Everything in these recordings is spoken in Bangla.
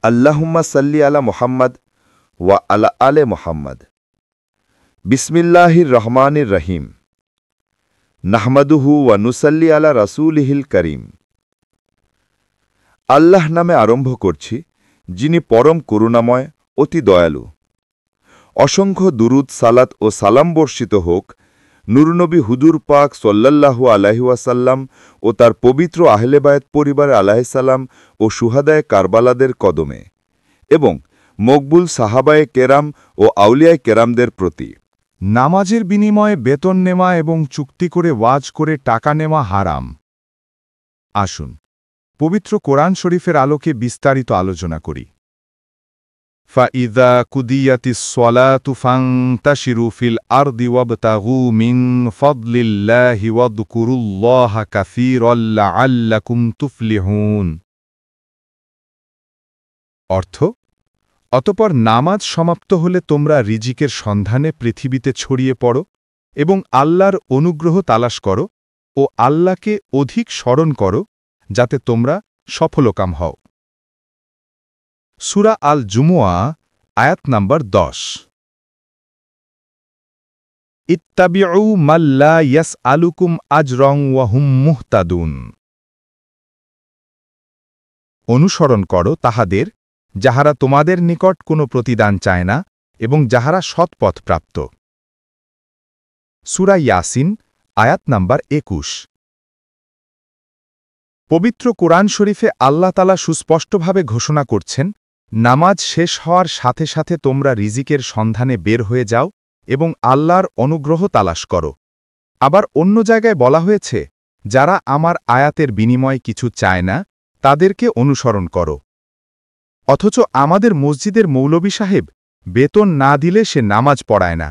আল্লাহুম্মা সাল্লি আলা মুহাম্মদ ওয়া আলা আলে মুহাম্মদ। বিসমিল্লাহির রহমানির রহিম। নাহমাদুহু ওয়া নুসাল্লি আলা রাসূলিহিল করিম। আল্লাহ নামে আরম্ভ করছি, যিনি পরম করুণাময়, অতি দয়ালু। অসংখ্য দুরুদ, সালাত ও সালাম বর্ষিত হোক নূরনবী হুজুর পাক সাল্লাল্লাহু আলাইহি ওয়াসাল্লাম ও তার পবিত্র আহলে বায়ত পরিবার আলাইহিসসালাম ও শুহাদায়ে কারবালাদের কদমে, এবং মকবুল সাহাবায়ে কেরাম ও আউলিয়ায়ে কেরামদের প্রতি। নামাজের বিনিময়ে বেতন নেওয়া এবং চুক্তি করে ওয়াজ করে টাকা নেওয়া হারাম। আসুন পবিত্র কোরআন শরীফের আলোকে বিস্তারিত আলোচনা করি। ফাইদা কুদিয়াতিস সলাতু ফান্তাশিরু ফিল আরদি ওয়াবতাগু মিন ফাদলিল্লাহি ওয়াযকুরুল্লাহা কাসীরান লাআল্লাকুম তুফলিহুন। অর্থ, অতঃপর নামাজ সমাপ্ত হলে তোমরা রিজিকের সন্ধানে পৃথিবীতে ছড়িয়ে পড়ো এবং আল্লাহর অনুগ্রহ তালাশ করো ও আল্লাহকে অধিক স্মরণ করো, যাতে তোমরা সফলকাম হও। সূরা আল জুমুয়া, আয়াত নম্বর 10। ইত্তাবিউ মাল্লা ইয়াসআলুকুম আজরান ওয়া হুম মুহতাদুন। অনুসরণ করো তাহাদের, যাহারা তোমাদের নিকট কোনো প্রতিদান চায় না এবং যাহারা সৎপথ প্রাপ্ত। সূরা ইয়াসিন, আয়াত নম্বর 21। পবিত্র কোরআন শরীফে আল্লাহ তাআলা সুস্পষ্টভাবে ঘোষণা করছেন, নামাজ শেষ হওয়ার সাথে সাথে তোমরা রিজিকের সন্ধানে বের হয়ে যাও এবং আল্লাহর অনুগ্রহ তালাশ করো। আবার অন্য জায়গায় বলা হয়েছে, যারা আমার আয়াতের বিনিময়ে কিছু চায় না তাদেরকে অনুসরণ করো। অথচ আমাদের মসজিদের মৌলভী সাহেব বেতন না দিলে সে নামাজ পড়ায় না,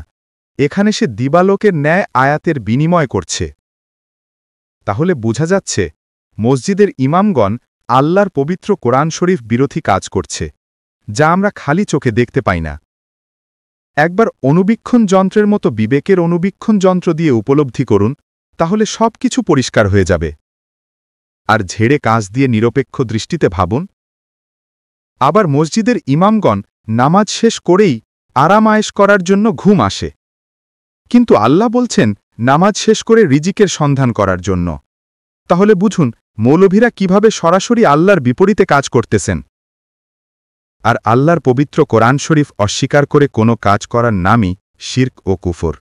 এখানে সে দিবালোকের ন্যায় আয়াতের বিনিময় করছে। তাহলে বোঝা যাচ্ছে মসজিদের ইমামগণ আল্লাহর পবিত্র কোরআন শরীফ বিরোধী কাজ করছে, যা আমরা খালি চোখে দেখতে পাই না। একবার অনুবীক্ষণ যন্ত্রের মতো বিবেকের অনুবীক্ষণ যন্ত্র দিয়ে উপলব্ধি করুন, তাহলে সব কিছু পরিষ্কার হয়ে যাবে। আর ঝেড়ে কাঁচ দিয়ে নিরপেক্ষ দৃষ্টিতে ভাবুন। আবার মসজিদের ইমামগণ নামাজ শেষ করেই আরাম আয়েশ করার জন্য ঘুম আসে, কিন্তু আল্লাহ বলছেন নামাজ শেষ করে রিজিকের সন্ধান করার জন্য। তাহলে বুঝুন মৌলভীরা কিভাবে সরাসরি আল্লাহর বিপরীতে কাজ করতেছেন। আর আল্লাহর পবিত্র কোরআন শরীফ অস্বীকার করে কোনো কাজ করার নামই শিরক ও কুফর।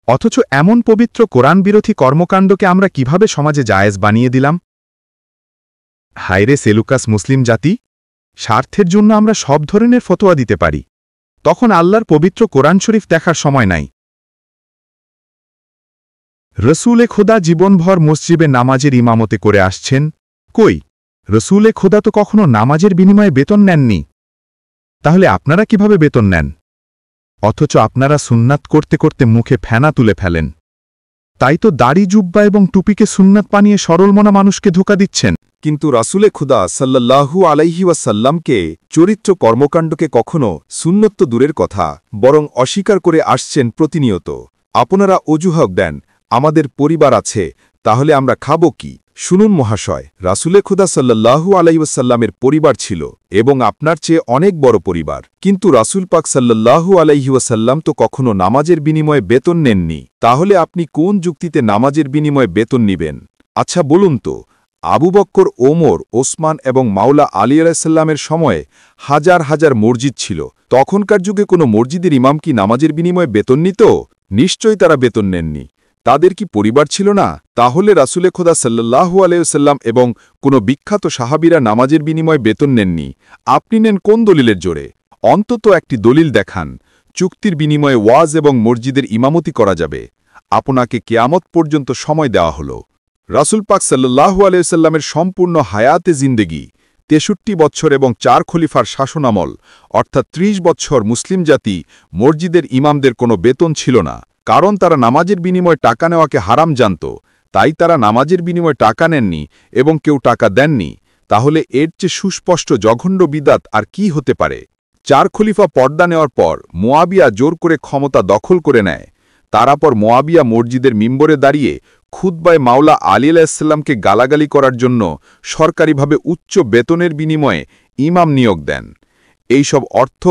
অথচ এমন পবিত্র কোরআন বিরোধী কর্মকাণ্ডকে আমরা কিভাবে সমাজে জায়েজ বানিয়ে দিলাম? হায়রে সেলুকাস মুসলিম জাতি, স্বার্থের জন্য আমরা সব ধরনের ফতোয়া দিতে পারি, তখন আল্লাহর পবিত্র কোরআন শরীফ দেখার সময় নাই। রসুলে খোদা জীবনভর মসজিদে নামাজের ইমামতে করে আসছেন, কই রসুলে খোদা তো কখনো নামাজের বিনিময়ে বেতন নেননি। তাহলে আপনারা কিভাবে বেতন নেন? অথচ আপনারা সুন্নাত করতে করতে মুখে ফেনা তুলে ফেলেন। তাই তো দাড়ি, জুব্বা এবং টুপিকে সুন্নাত বানিয়ে সরলমনা মানুষকে ধোঁকা দিচ্ছেন। কিন্তু রাসূলে খুদা সাল্লাল্লাহু আলাইহি ওয়াসাল্লামকে চরিত্র কর্মকাণ্ডকে কখনো সুন্নত তো দূরের কথা, বরং অস্বীকার করে আসছেন প্রতিনিয়ত। আপনারা অজুহাত দেন, আমাদের পরিবার আছে, তাহলে আমরা খাবো কি? শুনুন মহাশয়, রাসূলে খুদা সাল্লাল্লাহু আলাইহি ওয়াসাল্লামের পরিবার ছিল এবং আপনার চেয়ে অনেক বড় পরিবার, কিন্তু রাসূল পাক সাল্লাল্লাহু আলাইহি ওয়াসাল্লাম তো কখনো নামাজের বিনিময়ে বেতন নেননি। তাহলে আপনি কোন যুক্তিতে নামাজের বিনিময়ে বেতন নিবেন? আচ্ছা বলুন তো, আবু বক্কর, ওমর, ওসমান এবং মাওলা আলী আলাইহিসসালামের সময়ে হাজার হাজার মসজিদ ছিল, তখনকার যুগে কোনো মসজিদের ইমাম কি নামাজের বিনিময়ে বেতন নিত? নিশ্চয়ই তারা বেতন নেননি। তাদের কি পরিবার ছিল না? তাহলে রাসূলে খোদা সাল্লাল্লাহু আলাইহি ওয়াসাল্লাম এবং কোনো বিখ্যাত সাহাবীরা নামাজের বিনিময়ে বেতন নেননি। আপনি নেন কোন দলিলের জোরে? অন্তত একটি দলিল দেখান, চুক্তির বিনিময়ে ওয়াজ এবং মসজিদের ইমামতি করা যাবে। আপনাকে কিয়ামত পর্যন্ত সময় দেওয়া হলো। রাসূল পাক সাল্লাল্লাহু আলাইহি ওয়াসাল্লামের সম্পূর্ণ হায়াতে জিন্দেগি 63 বছর এবং 4 খলিফার শাসনামল, অর্থাৎ 30 বছর মুসলিম জাতি মসজিদের ইমামদের কোনো বেতন ছিল না, কারণ তারা নামাজের বিনিময়ে টাকা নেওয়াকে হারাম জানত। তাই তারা নামাজের বিনিময়ে টাকা নেননি এবং কেউ টাকা দেননি। তাহলে এর চেয়ে সুস্পষ্ট জঘন্য বিদাত আর কি হতে পারে? 4 খলিফা পর্দা নেওয়ার পর মুয়াবিয়া জোর করে ক্ষমতা দখল করে নেয়। তারপর মুয়াবিয়া মসজিদের মিম্বরে দাঁড়িয়ে খুতবায় মাওলা আলী আলাইহিসসালামকে গালাগালি করার জন্য সরকারিভাবে উচ্চ বেতনের বিনিময়ে ইমাম নিয়োগ দেন। এইসব অর্থ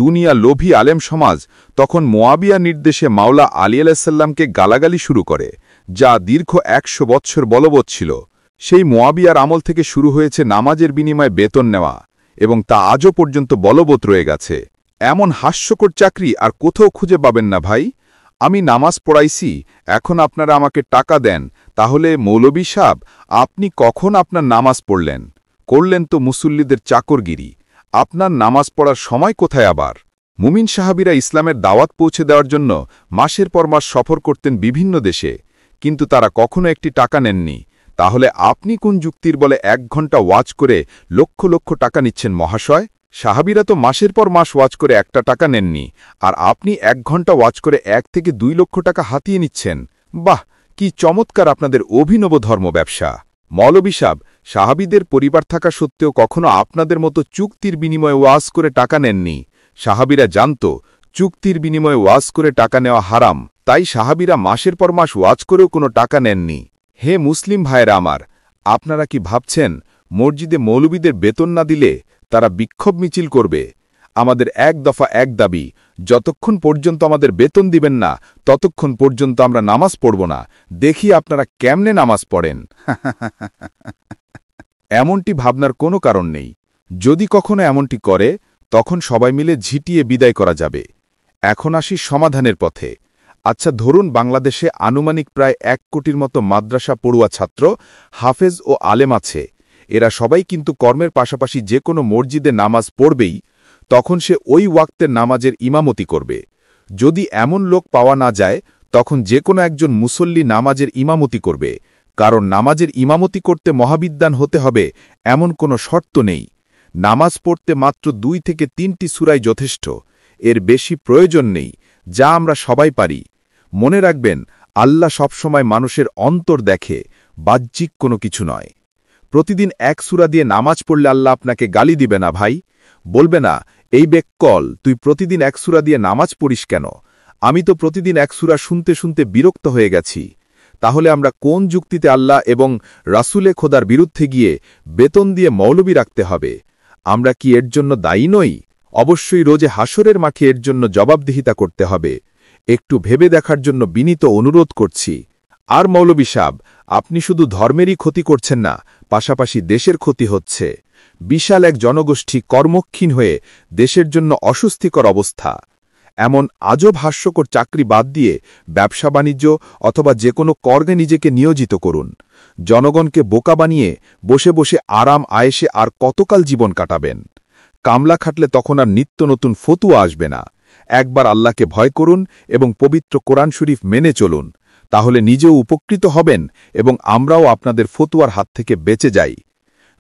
দুনিয়া লোভী আলেম সমাজ তখন মোয়াবিয়া নির্দেশে মাওলা আলী আলাইহিসসালামকে গালাগালি শুরু করে, যা দীর্ঘ ১০০ বৎসর বলবৎ ছিল। সেই মোয়াবিয়ার আমল থেকে শুরু হয়েছে নামাজের বিনিময়ে বেতন নেওয়া, এবং তা আজও পর্যন্ত বলবৎ রয়ে গেছে। এমন হাস্যকর চাকরি আর কোথাও খুঁজে পাবেন না ভাই। আমি নামাজ পড়াইছি, এখন আপনারা আমাকে টাকা দেন, তাহলে মৌলবী সাহেব আপনি কখন আপনার নামাজ পড়লেন? করলেন তো মুসল্লিদের চাকরগিরি। আপনার নামাজ পড়ার সময় কোথায় আবার? মুমিন সাহাবীরা ইসলামের দাওয়াত পৌঁছে দেওয়ার জন্য মাসের পর মাস সফর করতেন বিভিন্ন দেশে, কিন্তু তারা কখনো একটি টাকা নেননি। তাহলে আপনি কোন যুক্তির বলে ১ ঘন্টা ওয়াজ করে লক্ষ লক্ষ টাকা নিচ্ছেন মহাশয়? সাহাবীরা তো মাসের পর মাস ওয়াজ করে একটা টাকা নেননি, আর আপনি ১ ঘন্টা ওয়াজ করে ১ থেকে ২ লক্ষ টাকা হাতিয়ে নিচ্ছেন। বাহ, কি চমৎকার আপনাদের অভিনব ধর্ম ব্যবসা! মৌলবী সাহেব, সাহাবীদের পরিবার থাকা সত্ত্বেও কখনো আপনাদের মতো চুক্তির বিনিময়ে ওয়াজ করে টাকা নেননি। সাহাবীরা জানত চুক্তির বিনিময়ে ওয়াজ করে টাকা নেওয়া হারাম, তাই সাহাবীরা মাসের পর মাস ওয়াজ করেও কোনো টাকা নেননি। হে মুসলিম ভাইয়েরা আমার, আপনারা কি ভাবছেন মসজিদে মৌলবীদের বেতন না দিলে তারা বিক্ষোভ মিছিল করবে? আমাদের এক দফা এক দাবি, যতক্ষণ পর্যন্ত আমাদের বেতন দিবেন না ততক্ষণ পর্যন্ত আমরা নামাজ পড়ব না। দেখি আপনারা কেমনে নামাজ পড়েন। এমনটি ভাবনার কোনো কারণ নেই। যদি কখনো এমনটি করে তখন সবাই মিলে ঝিটিয়ে বিদায় করা যাবে। এখন আসি সমাধানের পথে। আচ্ছা, ধরুন বাংলাদেশে আনুমানিক প্রায় ১ কোটির মতো মাদ্রাসা পড়ুয়া ছাত্র, হাফেজ ও আলেম আছে। এরা সবাই কিন্তু কর্মের পাশাপাশি যে কোনো মসজিদে নামাজ পড়বেই, তখন সে ওই ওয়াক্তের নামাজের ইমামতি করবে। যদি এমন লোক পাওয়া না যায়, তখন যে কোনো একজন মুসল্লি নামাজের ইমামতি করবে, কারণ নামাজের ইমামতি করতে মহাবিদ্বান হতে হবে এমন কোনো শর্ত নেই। নামাজ পড়তে মাত্র ২ থেকে ৩টি সূরাই যথেষ্ট, এর বেশি প্রয়োজন নেই, যা আমরা সবাই পারি। মনে রাখবেন, আল্লাহ সবসময় মানুষের অন্তর দেখে, বাহ্যিক কোনো কিছু নয়। প্রতিদিন ১ সূরা দিয়ে নামাজ পড়লে আল্লাহ আপনাকে গালি দিবে না ভাই। বলবে না, এই বেককল তুই প্রতিদিন ১ সূরা দিয়ে নামাজ পড়িস কেন? আমি তো প্রতিদিন ১ সূরা শুনতে শুনতে বিরক্ত হয়ে গেছি। তাহলে আমরা কোন যুক্তিতে আল্লাহ এবং রাসূলে খোদার বিরুদ্ধে গিয়ে বেতন দিয়ে মৌলবী রাখতে হবে? আমরা কি এর জন্য দায়ী নই? অবশ্যই রোজে হাসরের মাঠে এর জন্য জবাবদিহিতা করতে হবে। একটু ভেবে দেখার জন্য বিনীত অনুরোধ করছি। আর মৌলবী সাহেব, আপনি শুধু ধর্মেরই ক্ষতি করছেন না, পাশাপাশি দেশের ক্ষতি হচ্ছে। বিশাল এক জনগোষ্ঠী কর্মক্ষীণ হয়ে দেশের জন্য অস্বস্তিকর অবস্থা। এমন আজব হাস্যকর চাকরি বাদ দিয়ে ব্যবসা বাণিজ্য অথবা যে কোনো কর্মে নিজেকে নিয়োজিত করুন। জনগণকে বোকা বানিয়ে বসে বসে আরাম আয়েশে আর কতকাল জীবন কাটাবেন? কামলা খাটলে তখন আর নিত্য নতুন ফতুয়া আসবে না। একবার আল্লাহকে ভয় করুন এবং পবিত্র কোরআন শরীফ মেনে চলুন, তাহলে নিজেও উপকৃত হবেন এবং আমরাও আপনাদের ফতুয়ার হাত থেকে বেঁচে যাই।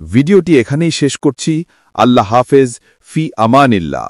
ভিডিওটি এখানেই শেষ করছি। আল্লাহ হাফেজ, ফি আমানিল্লাহ।